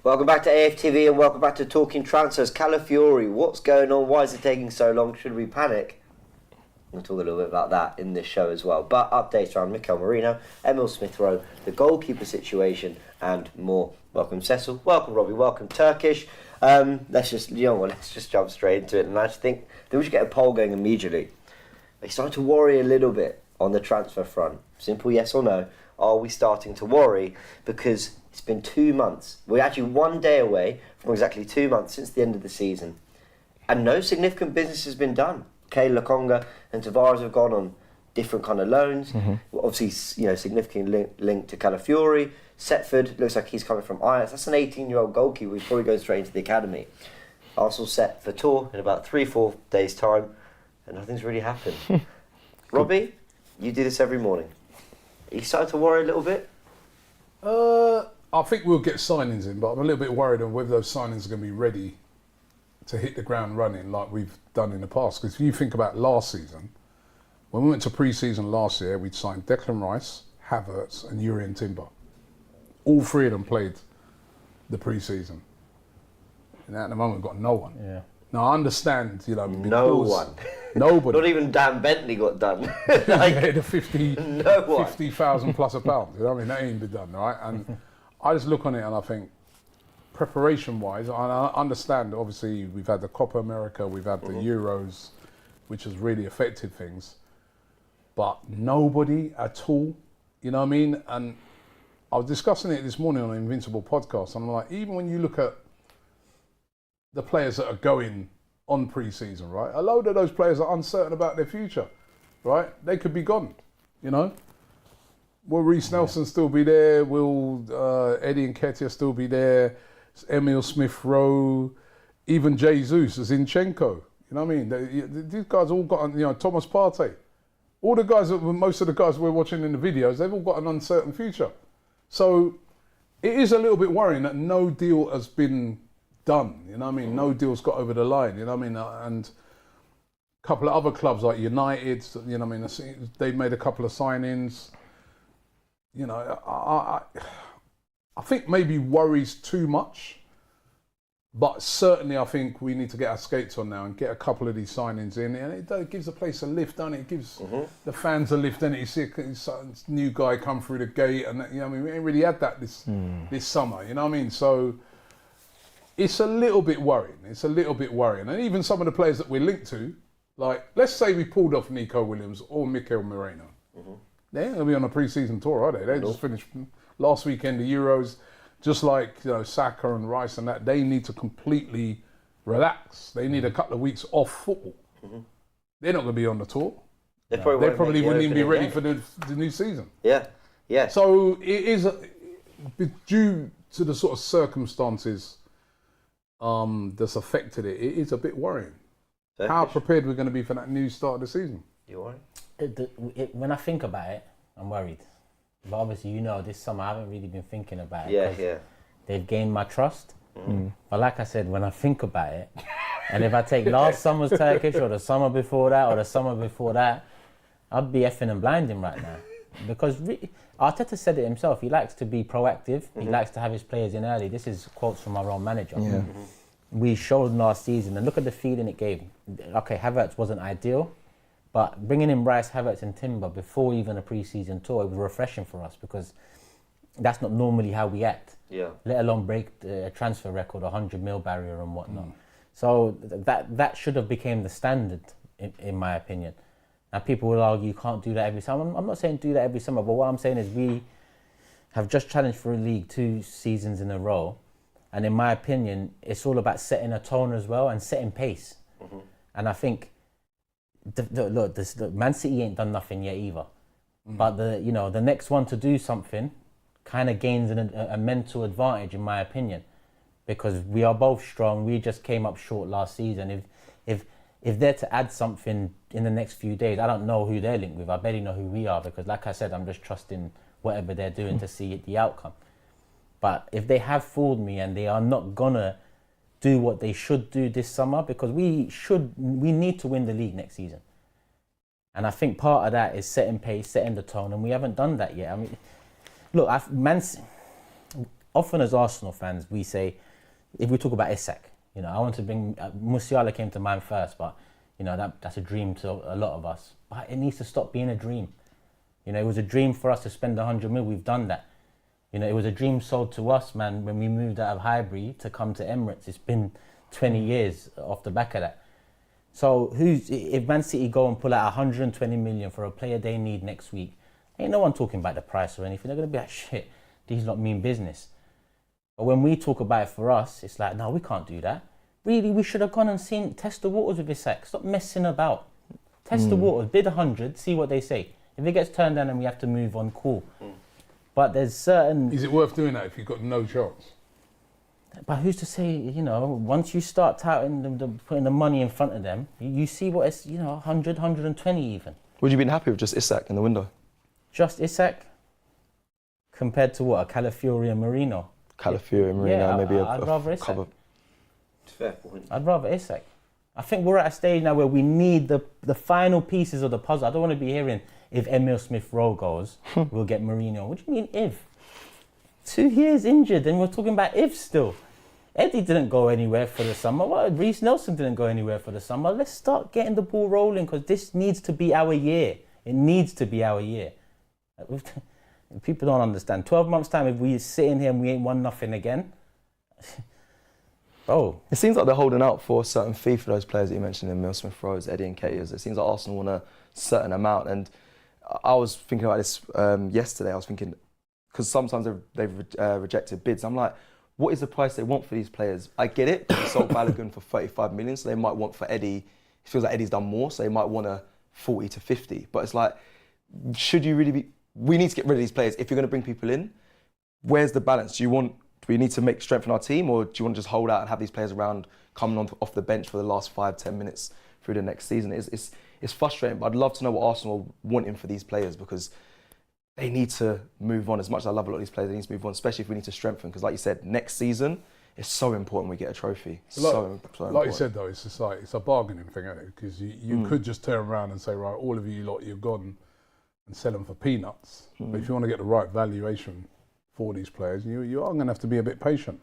Welcome back to AFTV and welcome back to Talking Transfers. Calafiori, what's going on? Why is it taking so long? Should we panic? We'll talk a little bit about that in this show as well. But updates around Merino, Emil Smith-Rowe, the goalkeeper situation, and more. Welcome Cecil, welcome Robbie, welcome Turkish. Let's just jump straight into it. And I just think that we should get a poll going immediately. They started to worry a little bit on the transfer front. Simple yes or no. Are we starting to worry? Because it's been 2 months. We're actually 1 day away from exactly 2 months since the end of the season. And no significant business has been done. Kay Lokonga and Tavares have gone on different kind of loans. Obviously, significant link to Calafiori. Setford looks like he's coming from Ajax. That's an 18-year-old goalkeeper who's probably going straight into the academy. Arsenal set for tour in about 3-4 days' time, and nothing's really happened. Robbie, you do this every morning. Are you starting to worry a little bit? I think we'll get signings in, but I'm a little bit worried on whether those signings are going to be ready to hit the ground running like we've done in the past. Because if you think about last season, when we went to pre-season last year, we'd signed Declan Rice, Havertz and Urian Timber. All three of them played the pre-season. And at the moment, we've got no one. Yeah. Now, I understand, no one. Nobody. Not even Dan Bentley got done. The 50,000 plus a pound. That ain't been done, right? And I just look on it and I think, preparation-wise, I understand, obviously, we've had the Copa America, we've had the Euros, which has really affected things. But nobody at all, you know what I mean? And I was discussing it this morning on an Invincible podcast, and I'm like, even when you look at the players that are going on pre-season, right? A load of those players are uncertain about their future, right? They could be gone, Will Reece Nelson still be there? Will Eddie Nketiah still be there? Emil Smith-Rowe, even Jesus, Zinchenko, you know what I mean? These guys all got, Thomas Partey. All the guys, most of the guys we're watching in the videos, they've all got an uncertain future. So it is a little bit worrying that no deal has been done, you know what I mean? No deal's got over the line, you know what I mean? And a couple of other clubs like United, you know what I mean? They've made a couple of signings. I think maybe worries too much, but certainly I think we need to get our skates on now and get a couple of these signings in, and it gives the place a lift, doesn't it? It gives the fans a lift, and you see this new guy come through the gate, and we ain't really had that this summer, you know what I mean? So it's a little bit worrying. And even some of the players that we're linked to, like, let's say we pulled off Nico Williams or Mikel Merino. They ain't going to be on a pre-season tour, are they? They just finished last weekend the Euros, just like Saka and Rice and that. They need to completely relax. They need a couple of weeks off football. They're not going to be on the tour. They probably wouldn't even be ready for the new season. Yeah. So it is due to the sort of circumstances that's affected it. It is a bit worrying. How prepared we're going to be for that new start of the season. You worried? When I think about it, I'm worried. But obviously, this summer I haven't really been thinking about it. Yeah. They've gained my trust. But like I said, when I think about it, and if I take last summer's Turkish or the summer before that or the summer before that, I'd be effing and blinding right now. Because Arteta said it himself. He likes to be proactive. He likes to have his players in early. This is quotes from our own manager. Yeah. We showed last season, and look at the feeling it gave. Okay, Havertz wasn't ideal. But bringing in Rice, Havertz and Timber before even a pre-season tour, it was refreshing for us because that's not normally how we act. Yeah. Let alone break the transfer record, 100 mil barrier and whatnot. So that should have become the standard, in my opinion. Now people will argue you can't do that every summer. I'm not saying do that every summer, but what I'm saying is we have just challenged for a league 2 seasons in a row. And in my opinion, it's all about setting a tone as well and setting pace. And I think the Man City ain't done nothing yet either. But the next one to do something kind of gains a mental advantage, in my opinion, because we are both strong. We just came up short last season. If they're to add something in the next few days, I don't know who they're linked with. I barely know who we are because, like I said, I'm just trusting whatever they're doing to see the outcome. But if they have fooled me and they are not gonna do what they should do this summer, because we need to win the league next season. And I think part of that is setting pace, setting the tone, and we haven't done that yet. I mean, look, often as Arsenal fans, we say, if we talk about Isak, you know, I want to bring, Musiala came to mind first, but, you know, that's a dream to a lot of us. But it needs to stop being a dream. You know, it was a dream for us to spend 100 mil, we've done that. You know, it was a dream sold to us, man, when we moved out of Highbury to come to Emirates. It's been 20 years off the back of that. So if Man City go and pull out 120 million for a player they need next week, ain't no one talking about the price or anything. They're going to be like, shit, these lot mean business. But when we talk about it for us, it's like, no, we can't do that. Really, we should have gone and test the waters with Isak. Stop messing about. Test the waters, bid 100, see what they say. If it gets turned down and we have to move on, cool. But there's certain... Is it worth doing that if you've got no chance? But who's to say, you know, once you start touting putting the money in front of them, you see what it's, you know, 100, 120 even. Would you been happy with just Isak in the window? Just Isak? Compared to what, a Calafiori and Merino? Calafiori and Merino, yeah, maybe I'd rather Isak. cover. Fair point. I'd rather Isak. I think we're at a stage now where we need the final pieces of the puzzle. I don't want to be hearing if Emile Smith-Rowe goes, we'll get Merino. What do you mean if? 2 years injured and we're talking about if still. Eddie didn't go anywhere for the summer. What? Reece Nelson didn't go anywhere for the summer. Let's start getting the ball rolling because this needs to be our year. It needs to be our year. People don't understand. 12 months' time, if we sit in here and we ain't won nothing again, bro. It seems like they're holding out for a certain fee for those players that you mentioned, Emile Smith-Rowe, Eddie and Nketiah. It seems like Arsenal want a certain amount. And I was thinking about this yesterday. I was thinking, because sometimes they've rejected bids. I'm like, what is the price they want for these players? I get it. They sold Balogun for 35 million, so they might want for Eddie. It feels like Eddie's done more, so they might want a 40 to 50. But it's like, should you really be? We need to get rid of these players. If you're going to bring people in, where's the balance? Do we need to strengthen our team, or do you want to just hold out and have these players around coming on off the bench for the last 5-10 minutes through the next season? It's frustrating, but I'd love to know what Arsenal are wanting for these players because they need to move on. As much as I love a lot of these players, they need to move on, especially if we need to strengthen. Because like you said, next season, it's so important we get a trophy. So important. Like you said though, it's just like, it's a bargaining thing, isn't it? Because you could just turn around and say, right, all of you lot, you're gone and sell them for peanuts. But if you want to get the right valuation for these players, you are going to have to be a bit patient.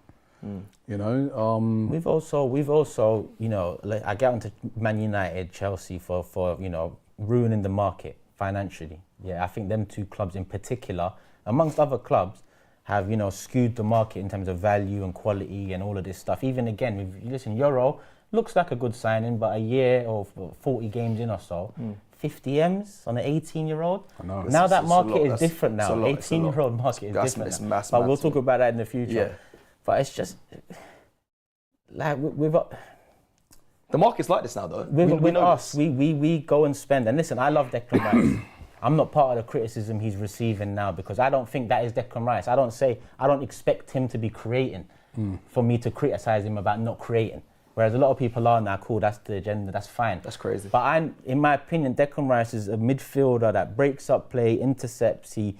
You know, we've also, you know, like, I get onto Man United, Chelsea for you know, ruining the market financially. Yeah, I think them two clubs in particular, amongst other clubs, have, you know, skewed the market in terms of value and quality and all of this stuff. Even again, if you listen, Euro looks like a good signing, but a year or 40 games in or so, 50 M's on an 18-year-old. Now that market is different now. 18-year-old market is different now. But we'll talk about that in the future. Yeah. But it's just, like, the market's like this now, though. With us, we go and spend. And listen, I love Declan Rice. I'm not part of the criticism he's receiving now because I don't think that is Declan Rice. I don't expect him to be creating for me to criticise him about not creating. Whereas a lot of people are now, cool, that's the agenda, that's fine. That's crazy. But in my opinion, Declan Rice is a midfielder that breaks up play, intercepts, he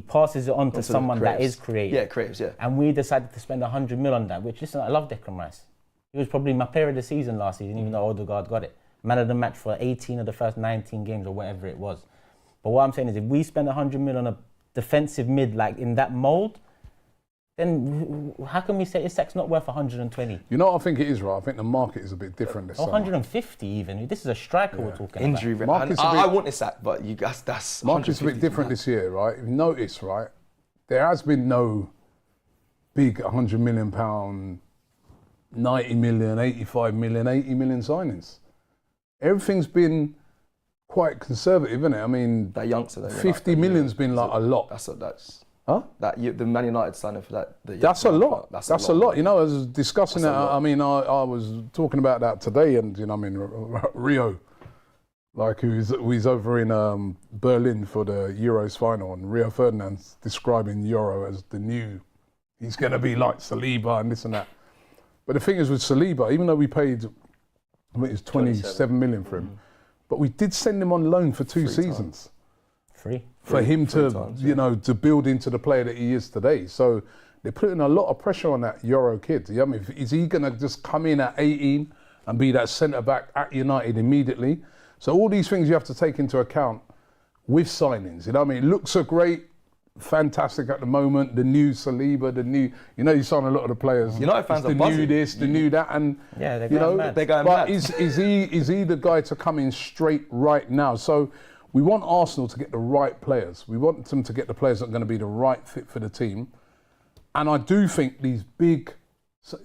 passes it on to someone that is creative. Yeah, creatives, yeah. And we decided to spend 100 mil on that, which, listen, I love Declan Rice. He was probably my player of the season last season, even though Odegaard got it. Man of the match for 18 of the first 19 games or whatever it was. But what I'm saying is if we spend 100 mil on a defensive mid, like in that mould, then how can we say Isak's not worth 120? You know what I think it is, right? I think the market is a bit different this summer. 150 even. This is a striker we're talking Injury about. I want Isak, but you guys, that's... Market's a bit different this year, right? If you notice, right, there has been no big £100 million, 90 million, 85 million, 80 million signings. Everything's been quite conservative, isn't it? I mean, that youngster, though, 50 million's been like a lot. That's huh? The Man United signing for that. That's a lot. That's a lot. You know, I was discussing that. I mean, I was talking about that today, and you know, I mean, Rio, like who's over in Berlin for the Euros final, and Rio Ferdinand's describing Euro as the new. He's going to be like Saliba and this and that. But the thing is with Saliba, even though we paid, I think it's 27 million for him, but we did send him on loan for 2 seasons. For him to, you know, to build into the player that he is today. So they're putting a lot of pressure on that Euro kid. You know what I mean? Is he going to just come in at 18 and be that centre-back at United immediately? So all these things you have to take into account with signings. You know what I mean? Looks are great. fantastic at the moment. The new Saliba, the new, you sign a lot of the players. United fans it's are the buzzing. new this, the new that, and Yeah, they're you going know, mad. They're going but mad. is he the guy to come in straight right now? So we want Arsenal to get the right players. We want them to get the players that are going to be the right fit for the team. And I do think these big...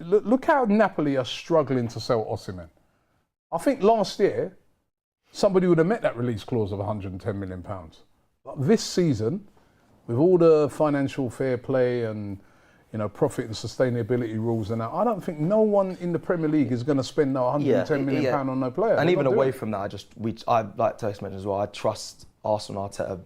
Look how Napoli are struggling to sell Osimhen. I think last year, somebody would have met that release clause of £110 million. But this season, with all the financial fair play and profit and sustainability rules and that, I don't think no one in the Premier League is going to spend £110 million on no player. And They're even not away doing from that, I like Turk's mentioned as well, I trust Arsenal and Arteta a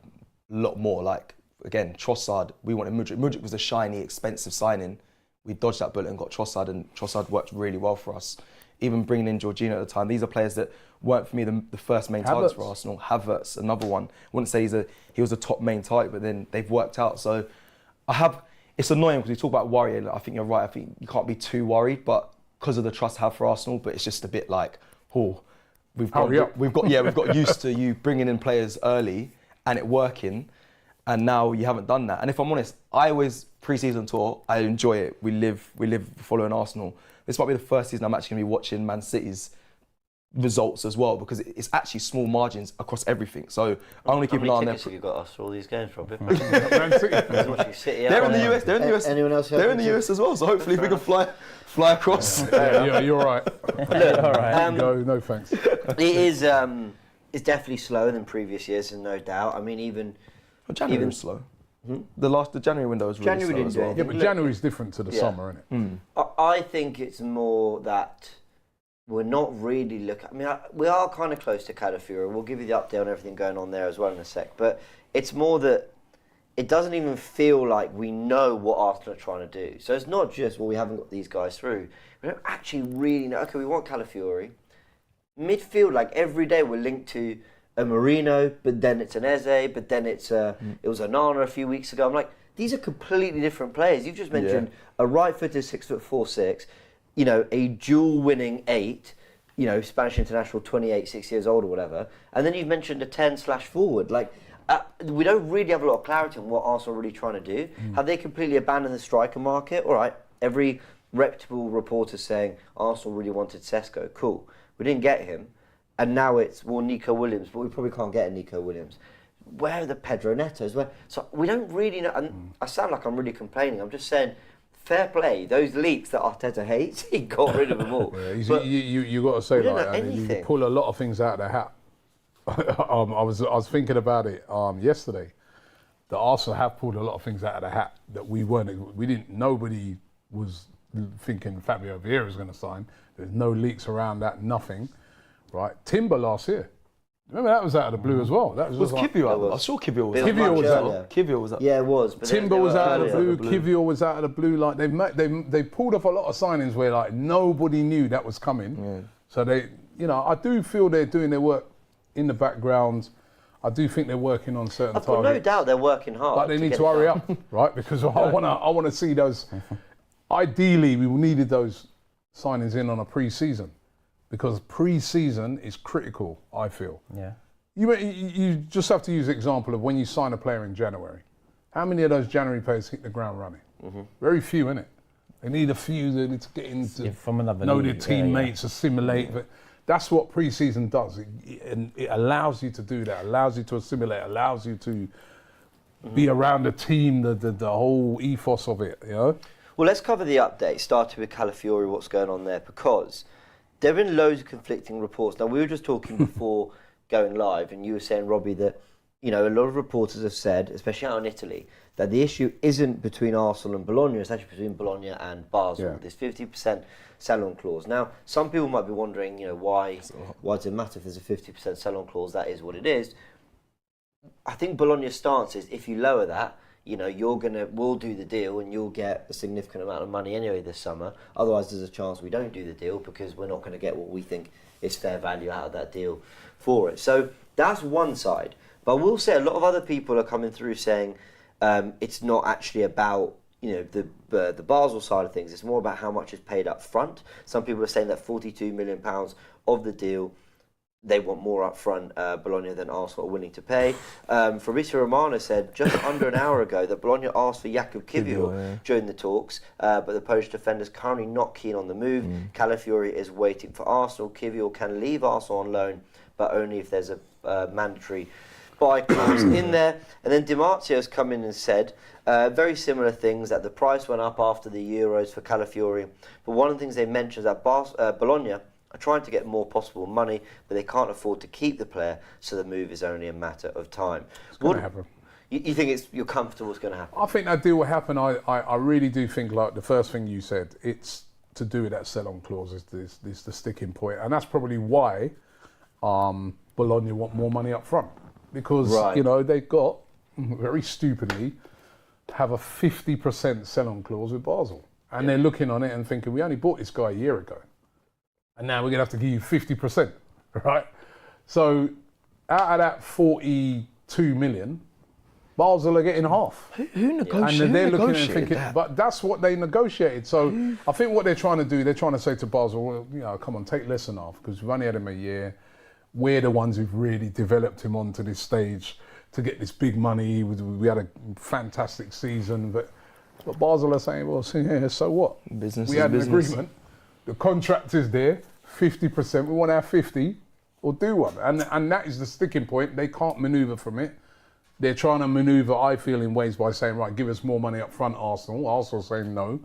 lot more. Like, again, Trossard, we wanted Mudryk. Mudryk was a shiny, expensive signing. We dodged that bullet and got Trossard, and Trossard worked really well for us. Even bringing in Jorginho at the time, these are players that weren't for me the first main targets for Arsenal. Havertz, another one. I wouldn't say he was a top main target, but then they've worked out. So it's annoying because we talk about worry. I think you're right. I think you can't be too worried, but because of the trust I have for Arsenal, but it's just a bit like, we've got used to you bringing in players early and it working, and now you haven't done that. And if I'm honest, I always pre-season tour, I enjoy it. We live following Arsenal. This might be the first season I'm actually going to be watching Man City's results as well, because it's actually small margins across everything. So I only keep an eye on them. How many tickets have you got us for all these games, Robbie? Man City. Watching City They're out in the there. US. They're in the US. Anyone else? They're in the US as well. So hopefully we can fly across. Yeah, you're right. All right. Go, no thanks. It is it's definitely slower than previous years, and no doubt. I mean, even January was slow. The January window was really January slow didn't as do well. anything. Yeah, but January's different to the summer, isn't it? I think it's more that we're not really looking. I mean, we are kind of close to Calafiori. We'll give you the update on everything going on there as well in a sec. But it's more that it doesn't even feel like we know what Arsenal are trying to do. So it's not just, we haven't got these guys through. We don't actually really know. Okay, we want Calafiori. Midfield, like every day we're linked to a Merino, but then it's an Eze, but then it was a Nana a few weeks ago. I'm like, these are completely different players. You've just mentioned a right-footed 6'4", a dual-winning 8, Spanish international, 28, 6 years old or whatever, and then you've mentioned a 10/forward. Like, we don't really have a lot of clarity on what Arsenal are really trying to do. Have they completely abandoned the striker market? All right, every reputable reporter saying Arsenal really wanted Sesko. Cool, we didn't get him. And now it's, Nico Williams, but we probably can't get a Nico Williams. Where are the Pedro Netos? So we don't really know. And I sound like I'm really complaining. I'm just saying, fair play. Those leaks that Arteta hates, he got rid of them all. Yeah, you got to say, like, you pull a lot of things out of the hat. I was thinking about it yesterday. The Arsenal have pulled a lot of things out of the hat that nobody was thinking Fabio Vieira was going to sign. There's no leaks around that, nothing. Right, Timber last year. Remember that was out of the blue as well. That was Kivior out? I saw Kivior was out. Kivior was out. Yeah, it was. But Timber was out of the blue. Kivior was out of the blue. Like they pulled off a lot of signings where like nobody knew that was coming. Yeah. So I do feel they're doing their work in the background. I do think they're working on certain I've got targets. no doubt they're working hard. But they need to hurry up, right? Because I want to see those. Ideally, we needed those signings in on a pre-season. Because pre-season is critical, I feel. Yeah. You just have to use the example of when you sign a player in January. How many of those January players hit the ground running? Very few, innit? They need a few. They need to get into from another know league. their teammates, assimilate. But that's what pre-season does. It allows you to do that. Allows you to assimilate. Allows you to be around the team. The whole ethos of it. Well, let's cover the update. Starting with Calafiori, what's going on there, because there have been loads of conflicting reports. Now, we were just talking before going live, and you were saying, Robbie, that a lot of reporters have said, especially out in Italy, that the issue isn't between Arsenal and Bologna, it's actually between Bologna and Basel. This 50% sell-on clause. Now, some people might be wondering, why does it matter if there's a 50% sell-on clause? That is what it is. I think Bologna's stance is, if you lower that, we'll do the deal and you'll get a significant amount of money anyway this summer. Otherwise, there's a chance we don't do the deal because we're not going to get what we think is fair value out of that deal for it. So that's one side. But I will say a lot of other people are coming through saying it's not actually about the Basel side of things. It's more about how much is paid up front. Some people are saying that £42 million of the deal they want more up front, Bologna, than Arsenal are willing to pay. Fabrizio Romano said just under an hour ago that Bologna asked for Jakub Kiwior during the talks, but the Polish defender is currently not keen on the move. Calafiori is waiting for Arsenal. Kiwior can leave Arsenal on loan, but only if there's a mandatory buy clause in there. And then Di Marzio's come in and said very similar things, that the price went up after the Euros for Calafiori. But one of the things they mentioned is that Bologna are trying to get more possible money, but they can't afford to keep the player, so the move is only a matter of time. It's going to happen. You think you're comfortable it's going to happen? I think that deal will happen. I really do think, like the first thing you said, it's to do with that sell-on clause is the sticking point. And that's probably why Bologna want more money up front. Because, you know, they've got, very stupidly, have a 50% sell-on clause with Basel. And they're looking on it and thinking, we only bought this guy a year ago. And now we're going to have to give you 50%, right? So out of that 42 million, Basel are getting half. Who negotiated? And they're looking and thinking, but that's what they negotiated. So I think what they're trying to do, they're trying to say to Basel, well, you know, come on, take lesson off, because we've only had him a year. We're the ones who've really developed him onto this stage to get this big money. We had a fantastic season, but Basel are saying, well, so what? Business we is had business. an agreement. The contract is there, 50%. We want our 50 or do one. And that is the sticking point. They can't manoeuvre from it. They're trying to manoeuvre, I feel, in ways by saying, right, give us more money up front, Arsenal. Arsenal saying no.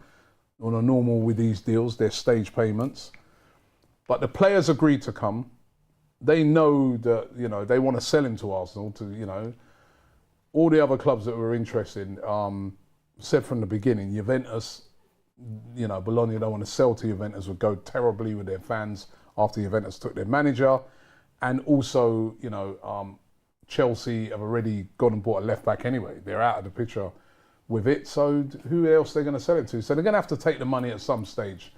On a normal with these deals, they're stage payments. But the players agreed to come. They know that, you know, they want to sell him to Arsenal, to, you know, all the other clubs that were interested, said from the beginning, Juventus, you know, Bologna don't want to sell to Juventus, would go terribly with their fans after Juventus took their manager. And also, you know, Chelsea have already gone and bought a left back anyway. They're out of the picture with it. So who else they're going to sell it to? So they're going to have to take the money at some stage.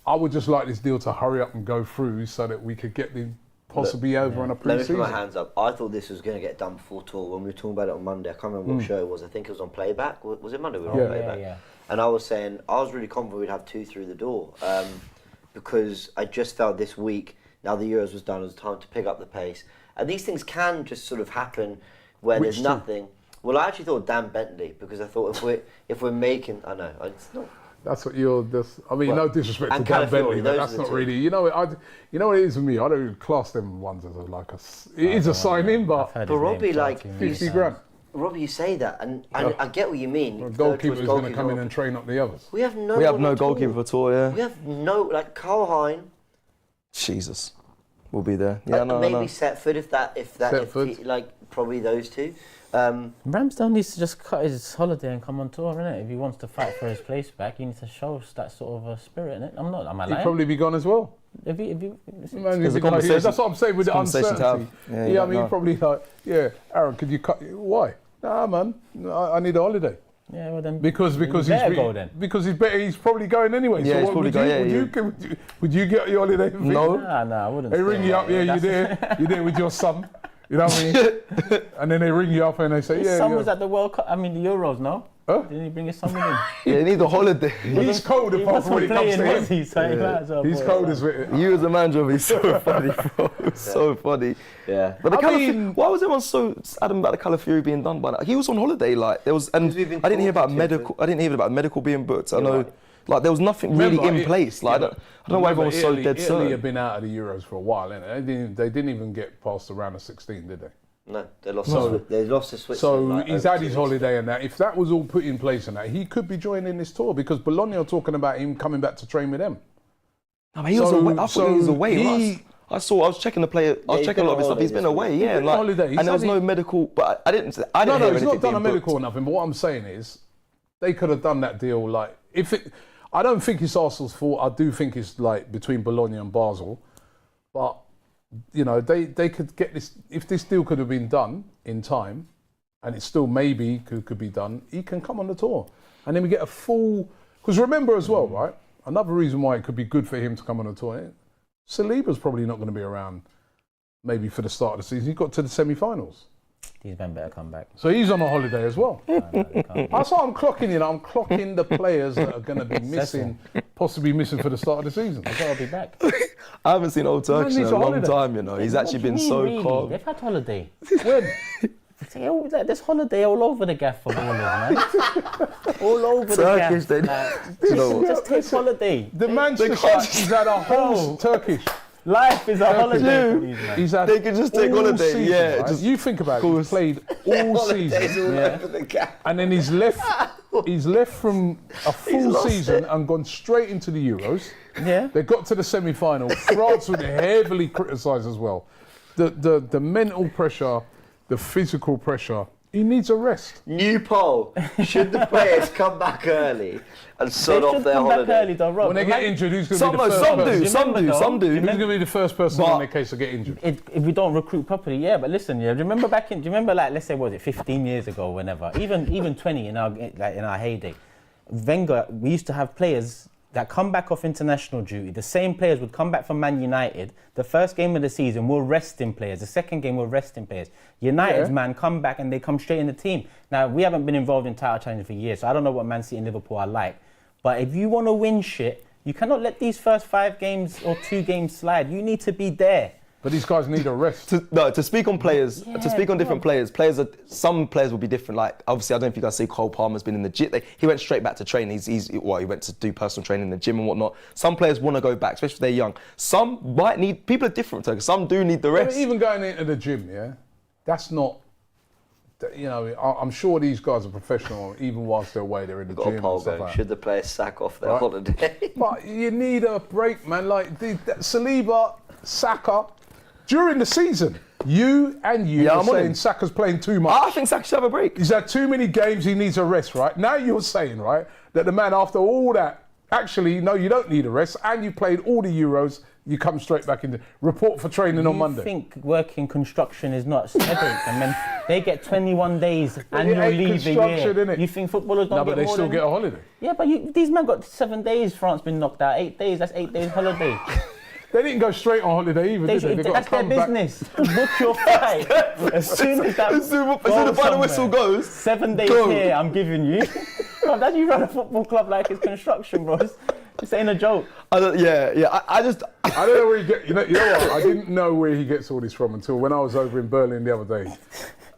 I would just like this deal to hurry up and go through so that we could get the possibly over on a pre-season. Let me put my hands up. I thought this was going to get done before tour. When we were talking about it on Monday, I can't remember what show it was. I think it was on Playback. Was it Monday? We were on Playback. Yeah. And I was saying, I was really confident we'd have 2 through the door, because I just felt this week, now the Euros was done, it was time to pick up the pace. And these things can just sort of happen when there's nothing. Well, I actually thought Dan Bentley, because I thought if we're making, I know, it's not. That's what you're. I mean, no disrespect to Dan Calafiori, Bentley, but that's are the not two. really. You know, you know what it is with me. I don't class them ones as it is a sign-in, but Robbie, like 50 grand. Robbie, you say that, and I get what you mean. A goalkeeper is going to come in and train up the others. We have no. We have no goalkeeper at all. Yeah. We have no, like Carl Hein. Jesus, we'll be there. Yeah, Maybe no. Setford, if like probably those two. Ramsdale needs to just cut his holiday and come on tour, innit? If he wants to fight for his place back, he needs to show us that sort of a spirit, innit? Am I lying? He'd probably be gone as well. If he, There's a conversation. That's what I'm saying with the uncertainty. Yeah, I mean, probably like, Aaron, could you cut? Why? Nah, man, I need a holiday. Yeah, well then. Because he's go then. Because he's better. He's probably going anyway. Yeah, so he's probably going. Would you get your holiday? No. Nah, I wouldn't. They ring you up. Yeah, you're there with your son. You know what I mean? And then they ring you up and they say, His son was at the World Cup. I mean, the Euros, no? Huh? Didn't he bring his son with him? Yeah, he needs a holiday. He's cold apart from when it comes to him. He's cold as well. You as a manager, he's so funny, bro. So funny. Yeah. But why was everyone so adamant about the Calafiori being done by that? He was on holiday, like there was, and I didn't hear about medical. I didn't hear about medical being booked. I know, like there was nothing really in place. Like I don't know why everyone was so dead certain. Italy have been out of the Euros for a while, innit? They didn't even get past the round of 16, did they? No, they lost to Switzerland. So he's had his holiday and that. If that was all put in place and that, he could be joining this tour because Bologna are talking about him coming back to train with them. No, but he was away. I thought he was away. I was checking the player. I was checking a lot of his stuff. He's been away, yeah. Like, holiday. And there was no medical. But I didn't. No, he's not done a medical or nothing. But what I'm saying is, they could have done that deal. Like, I don't think it's Arsenal's fault. I do think it's like between Bologna and Basel, but. You know, they could get this, if this deal could have been done in time, and it still maybe could be done, he can come on the tour. And then we get a full, because remember as well, right, another reason why it could be good for him to come on the tour, Saliba's probably not going to be around maybe for the start of the season. He got to the semi-finals. These men better come back. So he's on a holiday as well. They can't. That's what I'm clocking. I'm clocking the players that are going to be missing, possibly missing for the start of the season. They've got to be back. I haven't seen Old Turkish in needs a a long holiday. time, you know. He's actually been so Really? calm. They've had holiday. When? There's holiday all over the gaff for ballers, man. All over Turkish, the gaff. you know what? Just take holiday. The man's just like, he's had a whole Turkish. Life is a holiday for these men. He's had They can just take all holiday, season, yeah, right? just- You think about it. He's played all season, all over the gap. and then he's left. He's left from a full lost season it. and gone straight into the Euros. Yeah. They got to the semi-final. France was heavily criticised as well. The mental pressure, the physical pressure. He needs a rest. New poll. Should the players come back early and They sod off should their come back holiday? early, though, Rob. When they get injured, who's going to be the first Some person? do, some Remember do, though, some do. Who's going to be the first person But- in their case to get injured? If we don't recruit properly, yeah. But listen, yeah. Do you remember like, let's say, what was it, 15 years ago, whenever, even 20 in our heyday, Wenger, we used to have players that come back off international duty. The same players would come back from Man United. The first game of the season, we're resting players. The second game, we're resting players. United's man come back and they come straight in the team. Now, we haven't been involved in title challenges for years, so I don't know what Man City and Liverpool are like. But if you want to win shit, you cannot let these first 5 games or 2 games slide. You need to be there. But these guys need a rest. To speak on players, to speak on different players, some players will be different. Like, obviously, I don't know if you guys see Cole Palmer's been in the gym. He went straight back to training. He went to do personal training in the gym and whatnot. Some players want to go back, especially if they're young. Some might need, people are different, Turkey. Some do need the But rest. even going into the gym, yeah, that's not. You know, I'm sure these guys are professional, even whilst they're away, they're in the Got a gym poll and stuff going. like Should the players sack off their Right. holiday? But you need a break, man. Like Saliba, Saka, during the season, you Yeah, are I'm on saying him. Saka's playing too much. I think Saka should have a break. He's had too many games, he needs a rest, right? Now you're saying, right, that the man, after all that, actually, no, you don't need a rest, and you played all the Euros, you come straight back in. Report for training on Monday. You think working construction is not a headache? And then they get 21 days annual ain't leave a construction, year. innit? You think footballers don't No, get but they more still than... get a holiday. Yeah, but these men got 7 days. France been knocked out. 8 days. That's 8 days holiday. They didn't go straight on holiday either, did they? They got That's to their come back. business. Book your flight. As soon as that As soon as the goes final whistle somewhere. goes, 7 days go. here, I'm giving you. Bro, that you run a football club like it's construction, bro. This ain't a joke. I don't know where he get. You know what? I didn't know where he gets all this from until when I was over in Berlin the other day,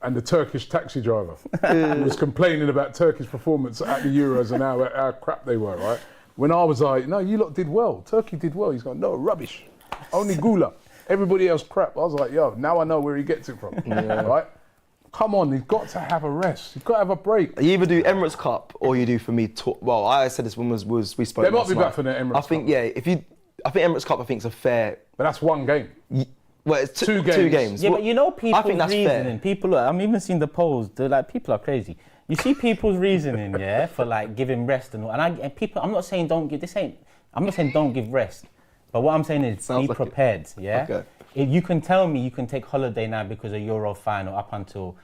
and the Turkish taxi driver was complaining about Turkish performance at the Euros and how crap they were. Right? When I was like, no, you lot did well. Turkey did well. He's going, no, rubbish. Only Gula. Everybody else crap. I was like, yo, now I know where he gets it from. Right? Come on, he's got to have a rest. He's got to have a break. You either do Emirates Cup or you do, for me, well, I said this when we spoke. They might last be back night. for the Emirates I think, Cup. yeah, I think Emirates Cup, I think, is a fair. But that's one game. Well, it's Two two games. games. Yeah, Well, but you know I people's think that's reasoning. fair. People, I'm even seeing the polls. They're like, people are crazy. You see people's reasoning, yeah, for like giving rest and all. And people, I'm not saying don't give. I'm not saying don't give rest. But what I'm saying is Sounds be like prepared. Yeah. Okay. If you can tell me you can take holiday now because of Euro final up until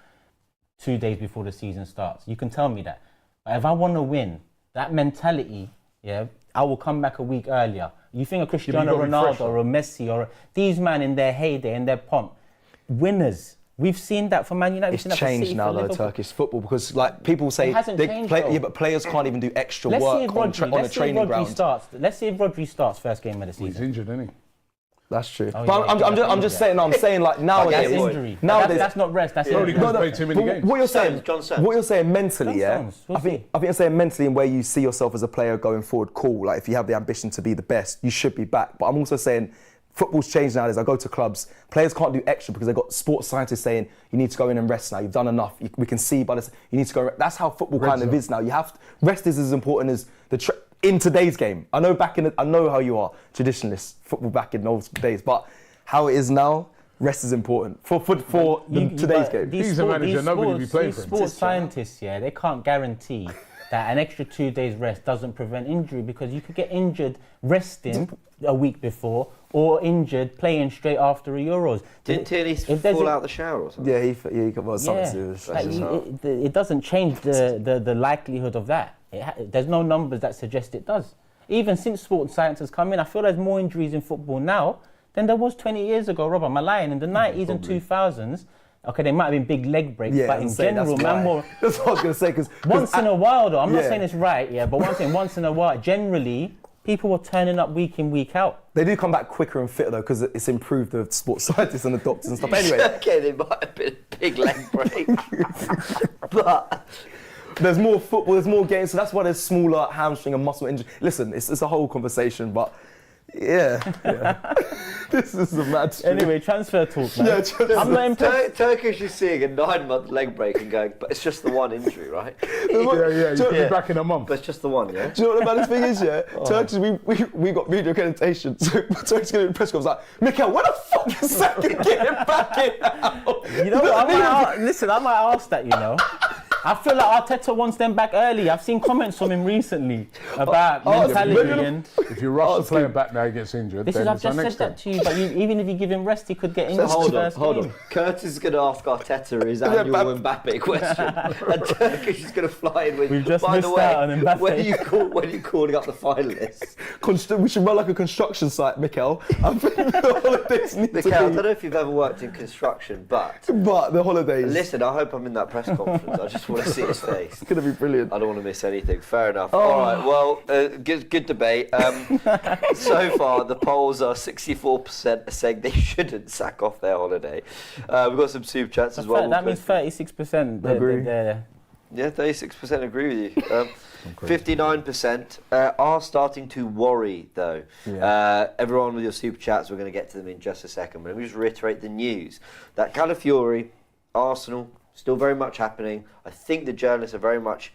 2 days before the season starts. You can tell me that. But if I want to win, that mentality, yeah, I will come back a week earlier. You think of Cristiano gotta be fresh, Ronaldo or a Messi or these men in their heyday, in their pomp, winners. We've seen that for Man United. It's we've seen that for changed City, now, for though, Liverpool. Turkish football, because like people say It hasn't changed, though. yeah, but players can't even do extra Let's see work if on Rodri, the training ground. starts. Let's see if Rodri starts first game of the He's season. injured, isn't he? That's true. Oh, But yeah, I'm just saying. No, I'm saying like nowadays. That's injury. Nowadays, That's not rest. That's Only injury. because played too many but games. what you're saying, John Stones. what you're saying mentally, John yeah. Stones, we'll I think you're saying mentally, in where you see yourself as a player going forward. Cool. Like if you have the ambition to be the best, you should be back. But I'm also saying football's changed nowadays. I go to clubs, players can't do extra because they've got sports scientists saying you need to go in and rest now. You've done enough. We can see by this. You need to go. That's how football kind of is now. You have rest is as important as in today's game. I know I know how you are traditionalists, football back in those days, but how it is now, rest is important for today's game. He's a manager, nobody will be playing for him. Sports scientists, yeah, they can't guarantee that an extra 2 days rest doesn't prevent injury, because you could get injured resting a week before or injured playing straight after a Euros. Didn't Tierney If there's fall a- out the shower or something? Yeah, he got something to do with like it doesn't change the likelihood of that. There's no numbers that suggest it does. Even since sports science has come in, I feel there's more injuries in football now than there was 20 years ago, Rob. Am I lying? In the 90s and 2000s, Okay, they might have been big leg breaks, Yeah, but in general, man, more That's what I was going to say. Because once in a while, though. I'm not Yeah. saying it's right, yeah, but what I'm saying, once in a while, generally, people were turning up week in, week out. they do come back quicker and fitter though, because it's improved the sports scientists and the doctors and stuff. Anyway, Okay, they might have been a big leg break. But there's more football, there's more games, so that's why there's smaller hamstring and muscle injury. Listen, it's a whole conversation, but yeah. This is a mad story. Anyway, transfer talk, man. Yeah, I'm not impressed. Turkish is seeing a 9-month leg break and going, but it's just the one injury, right? Yeah, you could be back in a month. But it's just the one, yeah? Do you know what the baddest thing is, yeah? Turkish, we got media accreditation, so Turkish getting press conference like, Mikel, where the fuck is Saka getting back in now? You know what? I might ask that, you know. I feel like Arteta wants them back early. I've seen comments from him recently about mentality and... If you rush the player back now, he gets injured. This is, I've just said that to you, but even if you give him rest, he could get injured. Hold on. Curtis is going to ask Arteta his annual Mbappe question, and Turkish is going to fly in with. We've just by the missed way, out on Mbappe. when are you calling up the finalists? We should run like a construction site, Mikel. I think the holidays need Mikel, I to don't be. know if you've ever worked in construction, but The holidays. listen, I hope I'm in that press conference. I just want to see his face. It's going to be brilliant. I don't want to miss anything. Fair enough. All right. Well, good debate. So far, the polls are 64% saying they shouldn't sack off their holiday. We've got some super chats as well. That means 36%. Agree. Yeah, 36% agree with you. 59% are starting to worry, though. Yeah. Everyone with your super chats, we're going to get to them in just a second. But let me just reiterate the news that Calafiori, Arsenal, still very much happening. I think the journalists are very much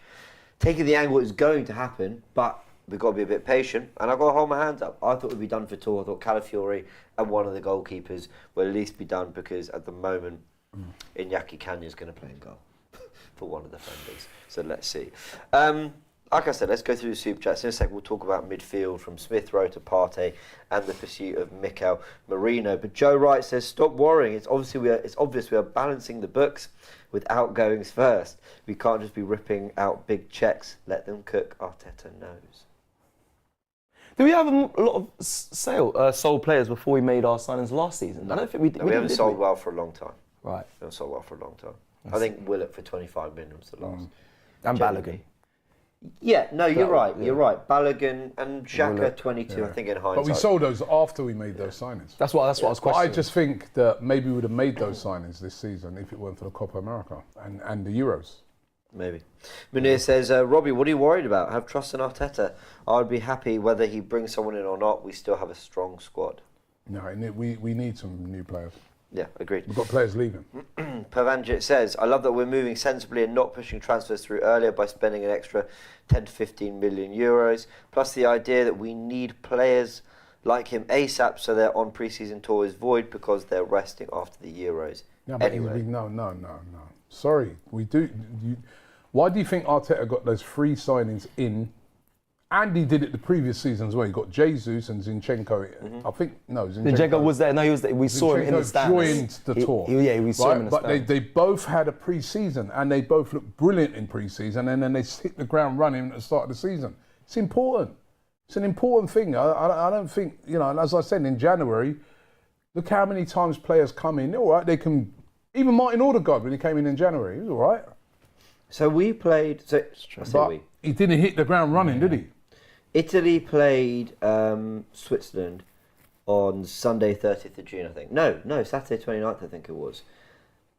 taking the angle it's going to happen, but we've got to be a bit patient. And I've got to hold my hands up. I thought we'd be done for tour. I thought Calafiori and one of the goalkeepers will at least be done, because at the moment, Iñaki Canya's going to play in goal for one of the defenders. So let's see. Like I said, let's go through the super chats. In a second, we'll talk about midfield from Smith Rowe to Partey and the pursuit of Mikel Merino. But Joe Wright says, stop worrying. It's obvious we are balancing the books with outgoings first. We can't just be ripping out big checks. Let them cook. Arteta knows. Do we have a lot of sold players before we made our signings last season? I don't think we did. We haven't sold well for a long time. Right. We haven't sold well for a long time. I think Willett for 25 million was the last. And Balogun. Yeah, no, you're right. Yeah. You're right. Balogun and Xhaka, Willett. 22, I think, in hindsight. But we sold those after we made those signings. That's what I was But questioning. I just think that maybe we would have made those signings this season if it weren't for the Copa America and the Euros. Maybe. Munir says, Robbie, what are you worried about? Have trust in Arteta. I'd be happy whether he brings someone in or not. We still have a strong squad. No, we need some new players. Yeah, agreed. We've got players leaving. Pavanjit says, I love that we're moving sensibly and not pushing transfers through earlier by spending an extra 10 to 15 million euros. Plus the idea that we need players like him ASAP so their on pre-season tour is void because they're resting after the Euros. No, but anyway. no. Sorry, we do. Why do you think Arteta got those free signings in? And he did it the previous season as well. He got Jesus and Zinchenko. I think, no, Zinchenko was there. No, he was there. We saw him in the stands. Joined the tour. We saw him in the But stands. they both had a pre-season and they both looked brilliant in pre-season, and then they hit the ground running at the start of the season. It's important. It's an important thing. I don't think, and as I said, in January, look how many times players come in. All right, they can, even Martin Odegaard, when he came in January, he was all right. So we played, But he didn't hit the ground running, did he? Italy played Switzerland on Sunday 30th of June, I think. No, Saturday 29th, I think it was.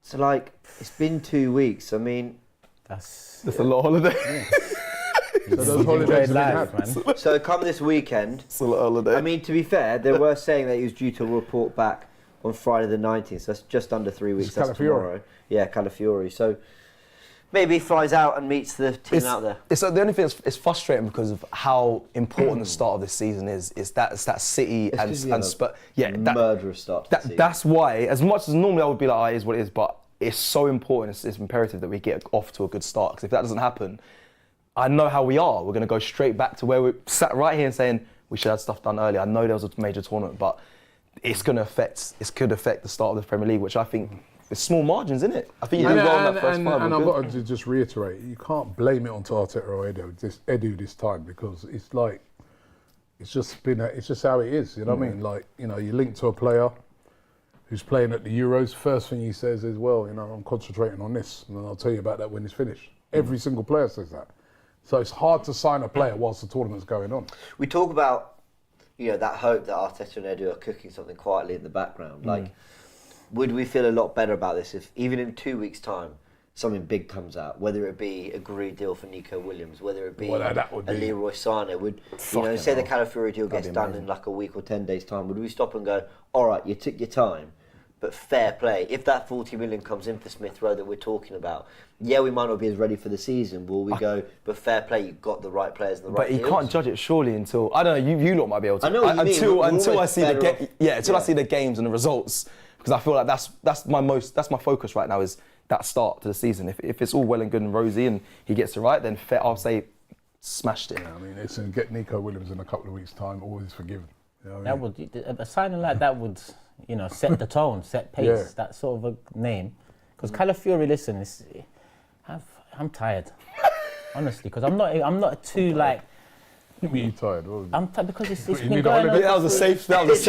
So, it's been 2 weeks. I mean... That's a lot of holiday. So those holidays didn't happen. man. So come this weekend... It's a lot of holiday. I mean, to be fair, they were saying that he was due to report back on Friday the 19th. So that's just under 3 weeks. That's Calafiori. tomorrow. Yeah, Calafiori. So... maybe he flies out and meets the team out there. The only thing that's frustrating because of how important the start of this season is that City and Spurs. Yeah, murderous start to the season. That's why, as much as normally I would be like, it is what it is, but it's so important, it's imperative that we get off to a good start. Because if that doesn't happen, I know how we are. We're going to go straight back to where we sat right here and saying we should have stuff done earlier. I know there was a major tournament, but it could affect the start of the Premier League, which I think... it's small margins, isn't it? I think you do well in that first five. And I've got to just reiterate, you can't blame it onto Arteta or Edu this time, because it's just how it is. You know what I mean? You link to a player who's playing at the Euros, first thing he says is, well, you know, I'm concentrating on this, and then I'll tell you about that when it's finished. Every single player says that. So it's hard to sign a player whilst the tournament's going on. We talk about, you know, that hope that Arteta and Edu are cooking something quietly in the background. Like, would we feel a lot better about this if, even in 2 weeks' time, something big comes out, whether it be a agreed deal for Nico Williams, whether it be a Leroy Sané, say the Calafiori deal gets done in like a week or 10 days' time, would we stop and go, all right, you took your time, but fair play. If that 40 million comes in for Smith Rowe that we're talking about, yeah, we might not be as ready for the season. Will we go, but fair play, you've got the right players and the right But you deals? can't judge it surely until, I don't know, you lot might be able to. I know what you mean. Until I see I see the games and the results, because I feel like that's my focus right now, is that start to the season. If it's all well and good and rosy and he gets it right, then I'll say smashed it. Yeah, I mean, it's get Nico Williams in a couple of weeks' time, always forgiven. You know what I mean? That would, a signing like that would, you know, set the tone, set pace, that sort of a name. Because Calafiori, listen, I'm tired, honestly, because I'm not too like. You mean you tired? I'm tired because it's You been need a going on. holiday? That was a safe thing. There's